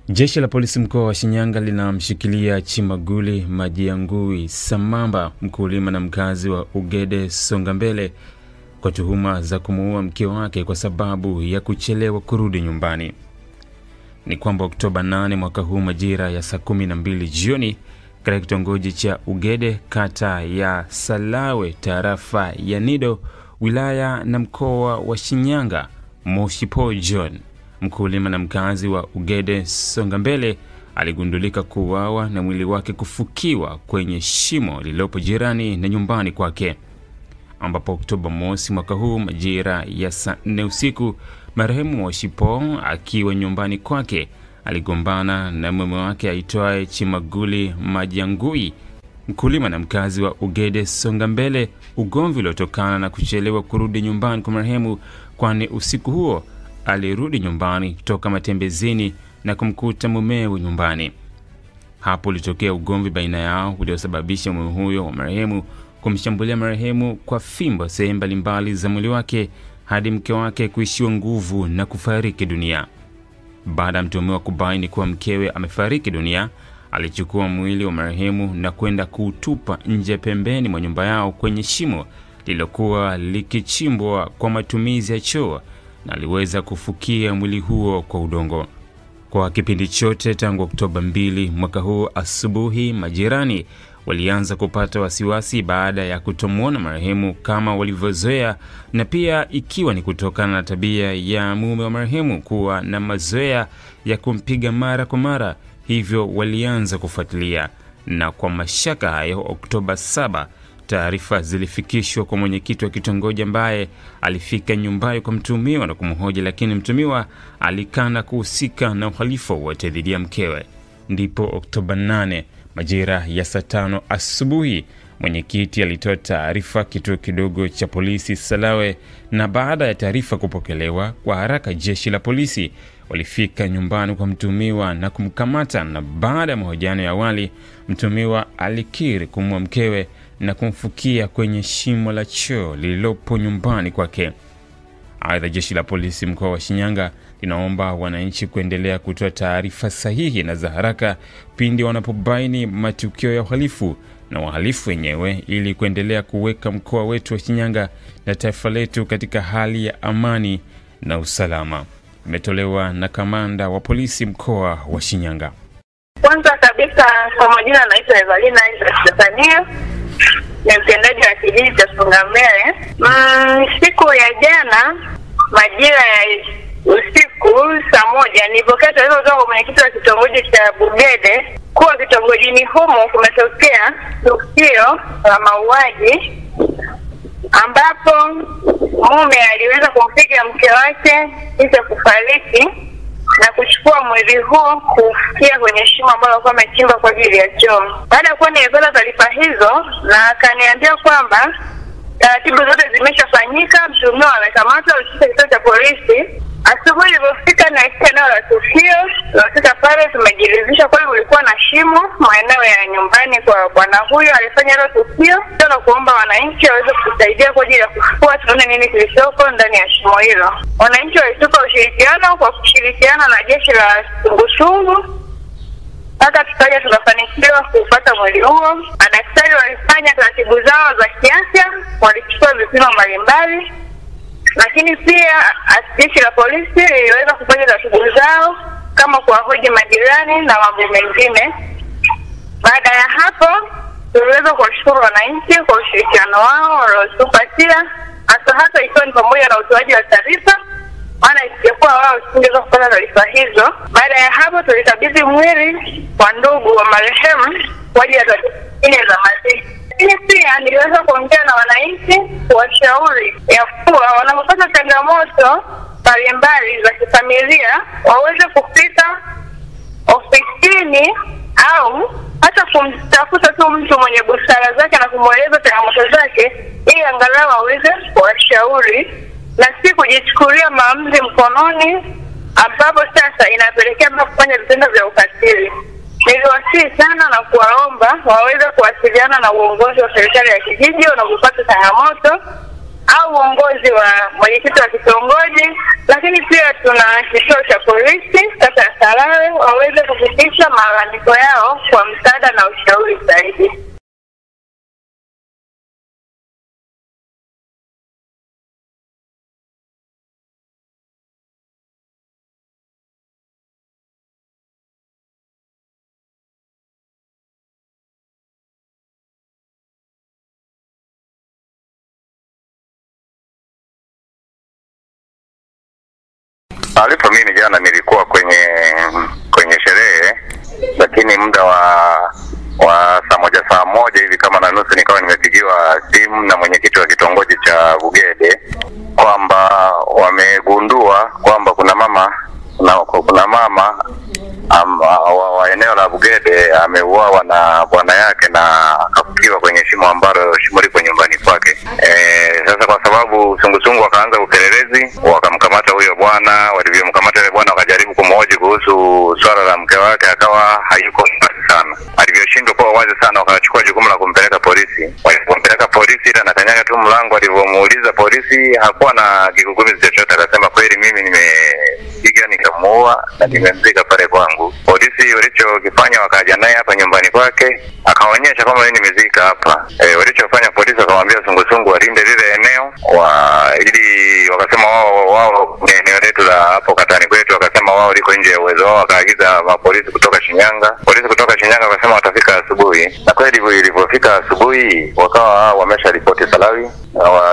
Jeshi la polisi mkoa wa Shinyanga linamshikilia Chimaguli Majiangui Samamba, mkulima na mkazi wa Ugede Songambele, kwa tuhuma za kumuua mke wake kwa sababu ya kuchelewa kurudi nyumbani. Ni kwamba Oktoba 8 mwaka huu majira ya saa 12 jioni katika kitongoji cha Ugede, kata ya Salawe, tarafa ya Nido, wilaya na mkoa wa Shinyanga, Moshipo John, mkulima na mkazi wa Ugede Songambele, aligundulika kuuawa na mwili wake kufukiwa kwenye shimo lililopo jirani na nyumbani kwake, ambapo Oktoba 1 mwaka huu majira ya saa 4 usiku marehemu Moshipo akiwa nyumbani kwake aligombana na mume wake aitwaye Chimaguli Majiangui, mkulima na mkazi wa Ugede Songambele. Ugomvi uliotokana na kuchelewa kurudi nyumbani kwa marehemu, kwani usiku huo alirudi nyumbani kutoka matembezini na kumkuta mumewe nyumbani. Hapo ulitokea ugomvi baina yao uliosababisha mume huyo wa marehemu kumshambulia marehemu kwa fimbo sehemu mbalimbali za mwili wake hadi mke wake kuishiwa nguvu na kufariki dunia. Baada ya mtuhumiwa kubaini kuwa mkewe amefariki dunia, alichukua mwili wa marehemu na kwenda kuutupa nje pembeni mwa nyumba yao kwenye shimo lililokuwa likichimbwa kwa matumizi ya choo, na aliweza kufukia mwili huo kwa udongo. Kwa kipindi chote tangu Oktoba 2 mwaka huu asubuhi, majirani walianza kupata wasiwasi baada ya kutomuona marehemu kama walivyozoea, na pia ikiwa ni kutokana na tabia ya mume wa marehemu kuwa na mazoea ya kumpiga mara kwa mara. Hivyo walianza kufuatilia, na kwa mashaka hayo Oktoba 7 taarifa zilifikishwa kwa mwenyekiti wa kitongoji ambaye alifika nyumbani kwa mtuhumiwa na kumhoji, lakini mtuhumiwa alikana kuhusika na uhalifu wowote dhidi ya mkewe. Ndipo Oktoba 8 majira ya saa 5 asubuhi mwenyekiti alitoa taarifa kituo kidogo cha polisi Salawe, na baada ya taarifa kupokelewa kwa haraka jeshi la polisi walifika nyumbani kwa mtuhumiwa na kumkamata, na baada ya mahojiano ya awali mtuhumiwa alikiri kumuua mkewe na kumfukia kwenye shimo la choo lililopo nyumbani kwake. Aidha, jeshi la polisi mkoa wa Shinyanga linaomba wananchi kuendelea kutoa taarifa sahihi na za haraka pindi wanapobaini matukio ya uhalifu na wahalifu wenyewe, ili kuendelea kuweka mkoa wetu wa Shinyanga na taifa letu katika hali ya amani na usalama. Imetolewa na kamanda wa polisi mkoa wa Shinyanga. Kwanza kabisa, kwa majina naitwa Evalina Tanzania, ni mtendaji wa kijiji cha Songambele. Siku ya jana majira ya usiku saa 1 nilipokea taarifa kutoka kwa mwenyekiti wa kitongoji cha Bugede kuwa kitongojini humo kumetokea tukio la mauaji, ambapo mume aliweza kumpiga mke wake kisha kufariki na kuchukua mwili huo kufikia kwenye shimo ambalo alikuwa amechimba kwa ajili ya choo. Baada ya kuwa nimepata taarifa hizo, na akaniambia kwamba taratibu zote zimeshafanyika, mtuhumiwa amekamatwa, alifika kituo cha polisi. Asubuhi ilipofika na eneo la tukio, tunafika pale tumejiridhisha kwamba kulikuwa na shimo maeneo ya nyumbani kwa bwana huyo alifanya hilo tukio. Tuna kuomba wananchi waweze kusaidia kwa ajili ya kufukua tuone nini kilichoko ndani ya shimo hilo. Wananchi walitupa ushirikiano kwa kushirikiana na jeshi la sungusungu mpaka tukaja tukafanikiwa kupata mwili huo. Madaktari walifanya taratibu zao za kiafya, walichukua vipimo mbalimbali, lakini pia jeshi la polisi liliweza kufanya taratibu zao kama kuwahoji majirani na mambo mengine. Baada ya hapo tuliweza kuwashukuru wananchi kwa ushirikiano wao waliotupatia, hasa ikiwa ni pamoja na utoaji wa taarifa, maana isingekuwa wao tusingeweza kupata taarifa hizo. Baada ya hapo tulikabidhi mwili kwa ndugu wa marehemu kwa ajili ya taratibu za mazishi. Lakini pia niliweza kuongea na wananchi kuwashauri ya kuwa wanapopata changamoto mbalimbali za kifamilia waweze kufika ofisini au hata kumtafuta tu mtu mwenye busara zake na kumweleza changamoto zake, ili angalau aweze kuwashauri na si kujichukulia maamuzi mkononi, ambapo sasa inapelekea kufanya vitendo vya ukatili. Niliwasihi sana na kuwaomba waweze kuwasiliana na uongozi wa serikali ya kijiji wanapopata changamoto, au uongozi wa mwenyekiti wa kitongoji, lakini pia tuna kituo cha polisi kata ya Salawe waweze kufikisha malalamiko yao kwa msaada na ushauri zaidi. Alipo mimi jana nilikuwa kwenye sherehe, lakini muda wa saa moja hivi kama na nusu nikawa nimepigiwa simu na mwenyekiti wa kitongoji cha Bugede kwamba wamegundua kwamba kuna mama wa eneo la Bugede ameuawa na bwana yake na akafukiwa kwenye shimo liko nyumbani kwake. Sasa kwa sababu sungusungu wakaanza upelelezi, wakamkamata huyo bwana. Walivyomkamata yule bwana wakajaribu kumhoji kuhusu swala la mke wake, akawa hayuko sana. Alivyoshindwa kwa wazi sana, wakachukua jukumu la kumpeleka polisi. Walipompeleka polisi ila nakanyaga tu mlango, alivyomuuliza polisi hakuwa na kigugumizi chochote, akasema kweli mimi nimepiga nikamuua na nimemzika pale kwangu. Polisi walichokifanya wakaja naye hapa nyumbani kwake, akaonyesha kama mimi nimezika hapa. Walichofanya polisi wakamwambia sungusungu walinde lile eneo ili wakasema wao eneo letu la hapo katani kwetu, wakasema wao liko nje ya uwezo wao. Wakaagiza mapolisi kutoka Shinyanga. Polisi kutoka Shinyanga wakasema watafika asubuhi, na kweli ilipofika asubuhi wakawa wamesha ripoti Salawi.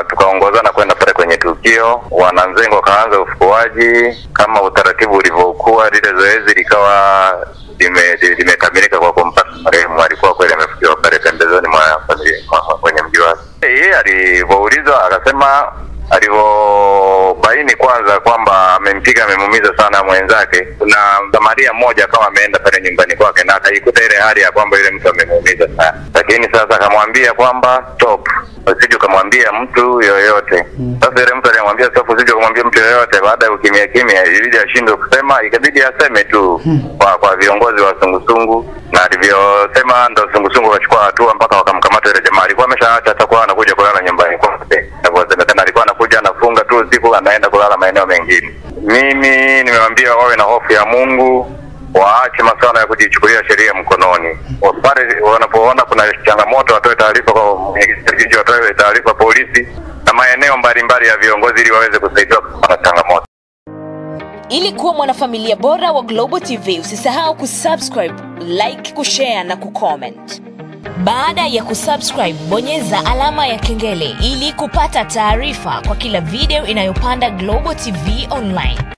Tukaongozana kwenda pale kwenye tukio. Wananzengo wakaanza ufukuaji kama utaratibu ulivyokuwa. Lile zoezi likawa limekamilika kwa kumpata marehemu. Alikuwa kweli amefukiwa pale pembezoni kwenye mji wake. Yeye alivyoulizwa akasema alivyobaini kwanza kwamba amempiga amemuumiza sana mwenzake, kuna Samaria mmoja kama ameenda pale nyumbani kwake na akaikuta ile hali ya kwamba yule mtu amemuumiza sana. Lakini sasa akamwambia kwamba stop, usije kumwambia mtu yoyote. Sasa yule mtu alimwambia stop, usije kumwambia mtu yoyote. Baada ya ukimya ilibidi ashindwe kusema, ikabidi aseme tu kwa viongozi wa sungusungu, na alivyosema ndo sungusungu wakachukua hatua mpaka wakamkamata yule jamaa. Alikuwa ameshaacha atakuwa anakuja kulala nyumbani kwake. Tena alikuwa anakuja anafunga tu usiku anaenda kulala maeneo mengine. Mimi nimemwambia wawe na hofu ya Mungu, waache masuala ya kujichukulia sheria mkononi. Pale wanapoona kuna changamoto watoe taarifa kwa mwenyekiti, watoe taarifa polisi na maeneo mbalimbali ya viongozi ili waweze kusaidia kupata changamoto. Ili kuwa mwanafamilia bora wa Global TV, usisahau kusubscribe, like, kushare na kucomment. Baada ya kusubscribe, bonyeza alama ya kengele ili kupata taarifa kwa kila video inayopanda Global TV Online.